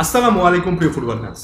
আসসালামু আলাইকুম প্রিয় ফুটবল ফ্যান্স।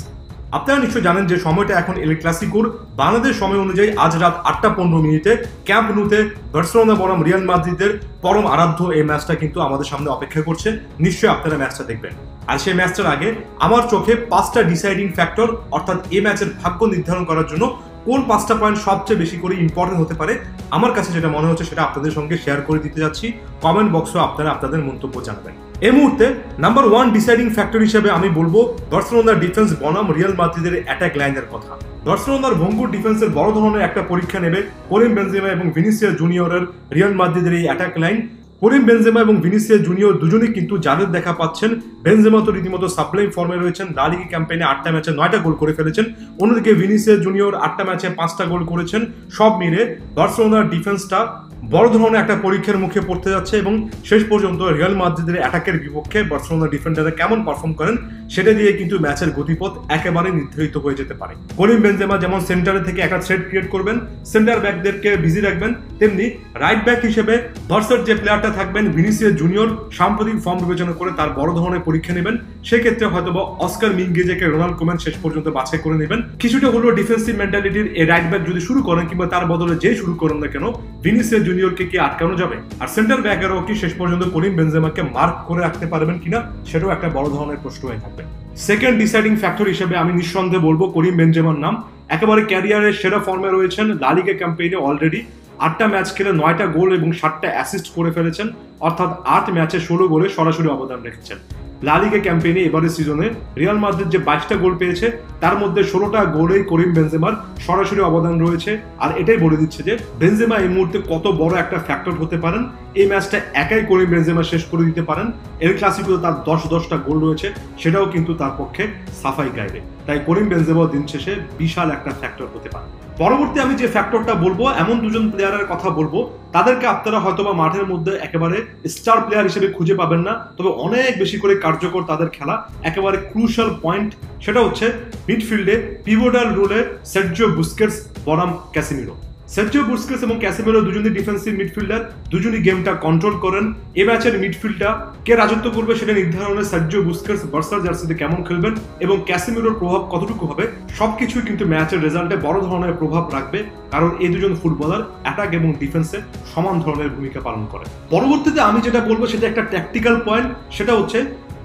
আপনারা নিশ্চয়ই জানেন যে সময়টা এখন এল ক্লাসিকোর বাংলাদেশ সময় অনুযায়ী আজ রাত 8:15 ক্যাম্প নুতে বার্সেলোনা বনাম রিয়াল মাদ্রিদের পরম আরাধ্য এই ম্যাচটা কিন্তু আমাদের সামনে অপেক্ষা করছে। নিশ্চয়ই আপনারা ম্যাচটা দেখবেন। আর সেই ম্যাচটার আগে আমার চোখে 5টা ডিসাইডিং ফ্যাক্টর, অর্থাৎ এই ম্যাচের ভাগ্য নির্ধারণ করার জন্য কোন 5টা পয়েন্ট সবচেয়ে বেশি করে ইম্পর্টেন্ট হতে পারে আমার কাছে যেটা মনে হচ্ছে সেটা আপনাদের সঙ্গে শেয়ার করে দিতে যাচ্ছি। কমেন্ট বক্সে আপনারা আপনাদের মন্তব্য জানাবেন। এই মুহূর্তে নাম্বার 1 ডিসাইডিং ফ্যাক্টর হিসেবে আমি বলবো বার্সেলোনার ডিফেন্স বনাম রিয়াল মাদ্রিদের অ্যাটাক লাইনের কথা। বার্সেলোনার ভঙ্গুর ডিফেন্সের বড় ধরনের একটা পরীক্ষা নেবে করিম বেনজেমা এবং ভিনিসিয়াস জুনিয়রের রিয়াল মাদ্রিদের এই অ্যাটাক লাইন। করিম বেনজেমা এবং ভিনিসিয়াস জুনিয়র দুজনেই কিন্তু যাদের দেখা পাচ্ছেন, বেনজেমা তো রীতিমতো সাপ্লাইম ফর্মে রয়েছেন, লা লিগা ক্যাম্পেইনে 8টা ম্যাচে 9টা গোল করে ফেলেছেন। অন্যদিকে ভিনিসিয়াস জুনিয়র 8টা ম্যাচে 5টা গোল করেছেন। সব মিলে বার্সেলোনার ডিফেন্সটা বড় ধরনের একটা পরীক্ষার মুখে পড়তে যাচ্ছে এবং শেষ পর্যন্ত রিয়াল মাদ্রিদের অ্যাটাকের বিপক্ষে বার্সেলোনা ডিফেন্ডাররা কেমন পারফর্ম করেন সেটা দিয়ে কিন্তু ম্যাচের গতিপথ একেবারে নির্ধারিত হয়ে যেতে পারে। করিম বেনজেমা যেমন সেন্টারে থেকে একটা থ্রেড ক্রিয়েট করবেন, সেন্টার ব্যাকদেরকে বিজি রাখবেন, তেমনি রাইট ব্যাক হিসেবে বার্সার যে প্লেয়ারটা থাকবেন ভিনিসিয়াস জুনিয়র সাম্প্রতিক ফর্ম বিবেচনা করে তার বড় ধরনের পরীক্ষা নেবেন। সেক্ষেত্রে হয়তোবা অস্কার মিনগেজেকে রোনাল্ড কোম্যান শেষ পর্যন্ত বাছাই করে নেবেন। কিছুটা হলেও ডিফেন্সিভ মেন্টালিটির এই রাইট ব্যাক যদি শুরু করেন কিংবা তার বদলে যে শুরু করেন না কেন, ভিনিসিয়াস জুনিয়রকে কি আটকানো যাবে? আর সেন্টার ব্যাকেরও কি শেষ পর্যন্ত করিম বেনজেমাকে মার্ক করে রাখতে পারবেন কিনা সেটাও একটা বড় ধরনের প্রশ্ন হয়ে থাকবে। সেকেন্ড ডিসাইডিং ফ্যাক্টর হিসেবে আমি নিঃসন্দেহে বলবো করিম বেনজেমার নাম। একেবারে ক্যারিয়ারের সেরা ফর্মে রয়েছেন, লা লিগা ক্যাম্পেইনে অলরেডি 8টা ম্যাচ খেলে 9টা গোল এবং 7টা অ্যাসিস্ট করে ফেলেছেন, অর্থাৎ 8 ম্যাচে 16 গোলে সরাসরি অবদান রেখেছেন। লা লিগা ক্যাম্পেইনে এবারের সিজনে রিয়াল মাদ্রিদ যে 22টা গোল পেয়েছে তার মধ্যে 16টা গোলেই করিম বেনজেমার সরাসরি অবদান রয়েছে। আর এটাই বলে দিচ্ছে যে বেনজেমা এই মুহূর্তে কত বড় একটা ফ্যাক্টর হতে পারেন। এই ম্যাচটা একাই করিম বেনজেমা শেষ করে দিতে পারেন। এল ক্লাসিকোতে তার 10টা গোল রয়েছে, সেটাও কিন্তু তার পক্ষে সাফাই গাইবে। তাই করিম বেনজেমা দিন শেষে বিশাল একটা ফ্যাক্টর হতে পারে। পরবর্তী আমি যে ফ্যাক্টরটা বলবো, এমন দুজন প্লেয়ারের কথা বলবো তাদেরকে আপনারা হয়তোবা মাঠের মধ্যে একেবারে স্টার প্লেয়ার হিসেবে খুঁজে পাবেন না, তবে অনেক বেশি করে কার্যকর তাদের খেলা, একেবারে ক্রুশাল পয়েন্ট। সেটা হচ্ছে মিডফিল্ডে পিভোটাল রোলে সার্জিও বুস্কেটস বনাম ক্যাসেমিরো। সার্জিও বুস্কেটস এবং ক্যাসেমিরো দুজনই ডিফেন্সিভ মিডফিল্ডার, দুজনই গেমটা কন্ট্রোল করেন। এ ম্যাচের মিডফিল্ডটা কে রাজত্ব করবে সেটা নির্ধারণে সার্জিও বুস্কেটস বার্সার জার্সিতে কেমন খেলবেন এবং ক্যাসেমিরোর প্রভাব কতটুকু হবে সবকিছুই কিন্তু ম্যাচের রেজাল্টে বড় ধরনের প্রভাব রাখবে, কারণ এই দুজন ফুটবলার অ্যাটাক এবং ডিফেন্সে সমান ধরনের ভূমিকা পালন করে। পরবর্তীতে আমি যেটা বলবো সেটা একটা ট্যাকটিক্যাল পয়েন্ট, সেটা হচ্ছে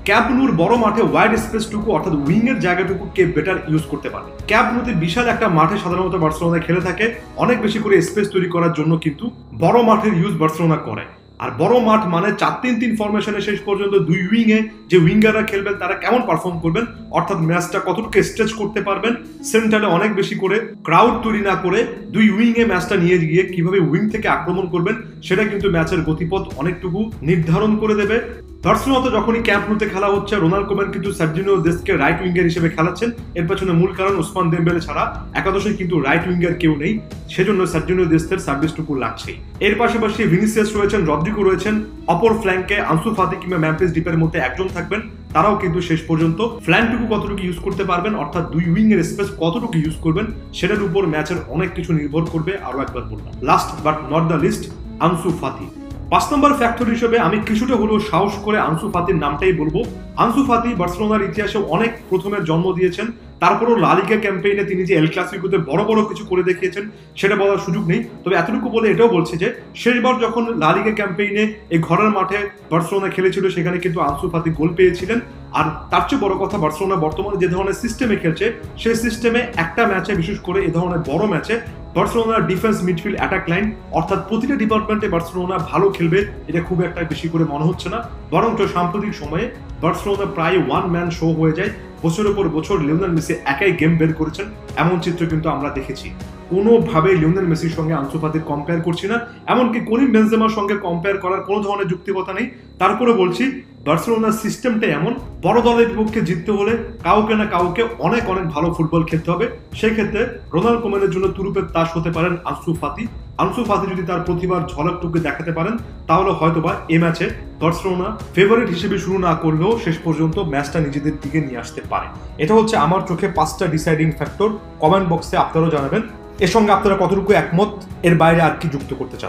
ক্যাম্প নুর বড় মাঠে ওয়াইড স্পেসটুকু অর্থাৎ উইং এর জায়গাটুকু কে বেটার ইউজ করতে পারে। ক্যাম্প নুতে বিশাল একটা মাঠে সাধারণত বার্সেলোনা খেলে থাকে, অনেক বেশি করে স্পেস তৈরি করার জন্য কিন্তু বড় মাঠের ইউজ বার্সেলোনা করে। আর বড় মাঠ মানে 4-3-3 ফরমেশনে শেষ পর্যন্ত দুই উইংয়ে যে উইঙ্গাররা খেলবেন তারা কেমন পারফর্ম করবেন, অর্থাৎ ম্যাচটা কতটুকু স্ট্রেচ করতে পারবেন, সেন্টারে অনেক বেশি করে ক্রাউড তৈরি না করে দুই উইংয়ে ম্যাচটা নিয়ে গিয়ে কিভাবে উইং থেকে আক্রমণ করবেন সেটা কিন্তু ম্যাচের গতিপথ অনেকটুকু নির্ধারণ করে দেবে। বার্সেলোনাতে যখনই ক্যাম্প নুতে খেলা হচ্ছে রোনাল্ড কোম্যান কিন্তু সার্জিও দেসকে রাইট উইঙ্গার হিসেবে খেলাচ্ছেন। এর পেছনে মূল কারণ ওসমান দেমবেলে ছাড়া একাদশে কিন্তু রাইট উইঙ্গার কেউ নেই, সেজন্য সার্জিও দেসের সার্ভিসটুকু লাগছেই। এর পাশাপাশি ভিনিসিয়াস রয়েছেন, রদ্রিগো রয়েছেন, অপর ফ্ল্যাঙ্কে আনসু ফাতি কিংবা মেমফিস ডিপের মধ্যে একজন থাকবেন। তারাও কিন্তু শেষ পর্যন্ত ফ্ল্যাঙ্কটুকু কতটুকু ইউজ করতে পারবেন, অর্থাৎ দুই উইং এর স্পেস কতটুকু ইউজ করবেন সেটার উপর ম্যাচের অনেক কিছু নির্ভর করবে। আরো একবার বললাম, last but not the least, Ansu Fati. 5 নম্বর ফ্যাক্টর হিসেবে আমি কিছুটা হলেও সাহস করে আনসু ফাতির নামটাই বলবো। আনসু ফাতি বার্সেলোনার ইতিহাসে অনেক প্রথমের জন্ম দিয়েছেন, তারপরও লা লিগা ক্যাম্পেইনে তিনি যে এল ক্লাসিকোতে বড় বড় কিছু করে দেখিয়েছেন সেটা বলার সুযোগ নেই। তবে এতটুকু বলে এটাও বলছে যে শেষবার যখন লা লিগা ক্যাম্পেইনে এই ঘরের মাঠে বার্সেলোনা খেলেছিল সেখানে কিন্তু আনসু ফাতি গোল পেয়েছিলেন। আর তার চেয়ে বড় কথা, বার্সেলোনা বর্তমানে যে ধরনের সিস্টেমে খেলছে সেই সিস্টেমে একটা ম্যাচে, বিশেষ করে এই ধরনের বড় ম্যাচে বার্সেলোনার ডিফেন্স মিডফিল্ড অ্যাটাক লাইন অর্থাৎ প্রতিটা ডিপার্টমেন্টে বার্সেলোনা ভালো খেলবে এটা খুব একটা বেশি করে মনে হচ্ছে না, বরঞ্চ সাম্প্রতিক সময়ে বার্সেলোনা প্রায় ওয়ান ম্যান শো হয়ে যায়। বছরের পর বছর লিওনেল মেসি একাই গেম বের করেছেন, এমন চিত্র কিন্তু আমরা দেখেছি। কোনোভাবে লিওনেল মেসির সঙ্গে আনসু ফাতির কম্পেয়ার করছি না, এমনকি করিম বেনজেমার সঙ্গে কম্পেয়ার করার কোনো ধরনের যুক্তিকতা নেই। তারপরে বলছি বার্সেলোনার সিস্টেমটা এমন, বড় দলের বিপক্ষে জিততে হলে কাউকে না কাউকে অনেক অনেক ভালো ফুটবল খেলতে হবে। সেই ক্ষেত্রে রোনাল্ড কোম্যানের জন্য তুরুপের তাস হতে পারেন আনসু ফাতি। আনসু ফাতি যদি তার প্রতিভার ঝলকটুকু দেখাতে পারেন তাহলে হয়তোবা এই ম্যাচে বার্সেলোনা ফেভারিট হিসেবে শুরু না করলেও শেষ পর্যন্ত ম্যাচটা নিজেদের দিকে নিয়ে আসতে পারে। এটা হচ্ছে আমার চোখে 5টা ডিসাইডিং ফ্যাক্টর। কমেন্ট বক্সে আপনারাও জানাবেন এর সঙ্গে আপনারা কতটুকু একমত, এর বাইরে আর কি যুক্ত করতে চান।